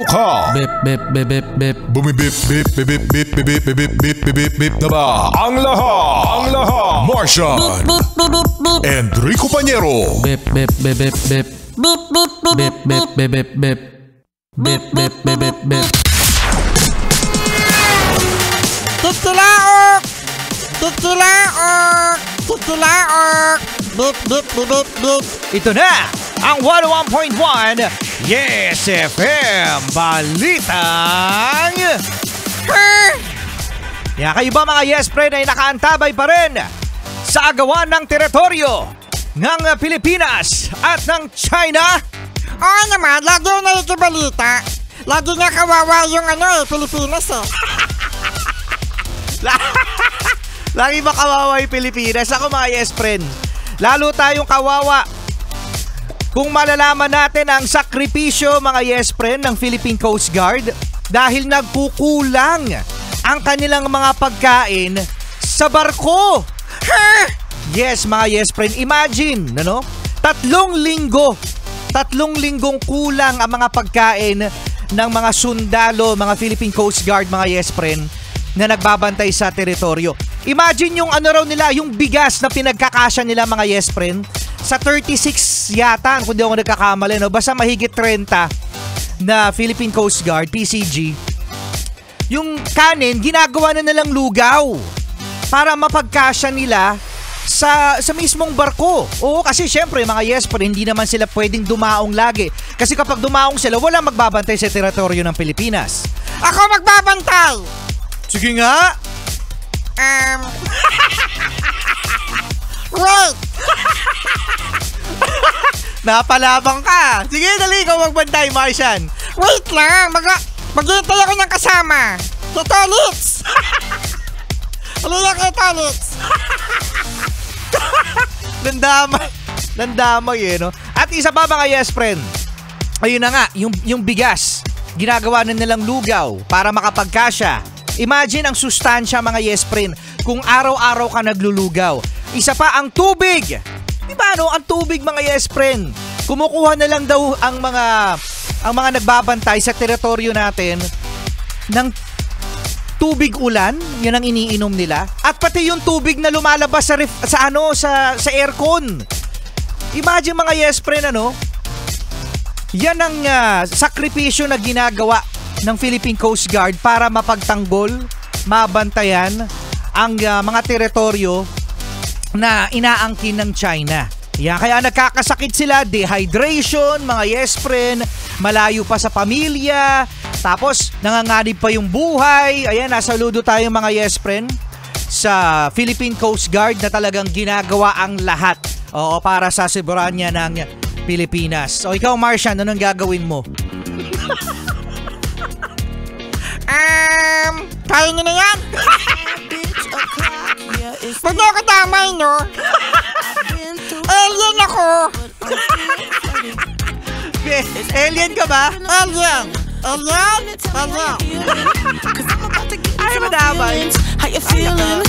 Ka. Bip, bip, bip, bip, bip. Bumibip, bip, bip, bip, bip, bip, bip, bip, bip, bip, bip na ba? Ang lahat. Martian. Enrico Pañero. Bip, bip, bip, bip, bip. Bip, bip, bip, bip, bip, bip, bip. Bip, bip, bip, bip, bip. Titilaok! Titilaok! Titilaok! Bip, bip, bip, bip, bip. Ito na ang 101.1 Yes FM Balitang Kaya kayo ba mga Yes Friend ay nakaantabay pa rin sa agawan ng teritoryo ng Pilipinas at ng China? Oo naman, lagi yung nakikibalita. Lagi nga kawawa yung Pilipinas eh. Lagi ba kawawa yung Pilipinas? Ako mga Yes Friend, lalo tayong kawawa kung malalaman natin ang sakripisyo mga Yes Friend ng Philippine Coast Guard dahil nagkukulang ang kanilang mga pagkain sa barko. Yes mga Yes Friend, imagine, ano? 3 linggong kulang ang mga pagkain ng mga sundalo, mga Philippine Coast Guard, mga Yes Friend, na nagbabantay sa teritoryo. Imagine yung raw nila, yung bigas na pinagkakasya nila mga Yes Friend, sa 36 yata, kung di ako nagkakamali, no? Basta mahigit 30 na Philippine Coast Guard, PCG, yung kanin, ginagawa na nilang lugaw para mapagkasya nila sa mismong barko. Oo, kasi syempre mga Yes Friend, hindi naman sila pwedeng dumaong lagi. Kasi kapag dumaong sila, walang magbabantay sa teritoryo ng Pilipinas. Ako magbabantay! Sige nga! Wait! Napalabang ka! Sige, dali, ikaw magbantay, Martian. Wait lang! Maghintay ako ng kasama. Si Tolitz! Halika kay Tolitz! Landamay eh, no? At isa pa mga Yes Friend, ayun na nga, yung bigas, ginagawa na nilang lugaw para makapagkasya. Imagine ang sustansya mga Yes Friend kung araw-araw ka naglulugaw. Isa pa ang tubig. Diba no? Ang tubig mga Yes Friend. Kumukuha na lang daw ang mga nagbabantay sa teritoryo natin ng tubig ulan, yun ang iniinom nila. At pati yung tubig na lumalabas sa aircon. Imagine mga Yes Friend, ano? Yan ang sakripisyo na ginagawa ng Philippine Coast Guard para mapagtanggol, mabantayan ang mga teritoryo na inaangkin ng China. Yan, kaya nagkakasakit sila, dehydration, mga Yes Friend, malayo pa sa pamilya, tapos nanganganib pa yung buhay. Ayan, nasaludo tayo mga Yes Friend sa Philippine Coast Guard na talagang ginagawa ang lahat, oo, para sa soberanya ng Pilipinas. O ikaw Martian, anong gagawin mo? Kaya nyo na yan? Huwag nyo ako damay, no? Alien ako! Alien ka ba? Alien! Alien! Alien! Ay, madamay. How you feeling?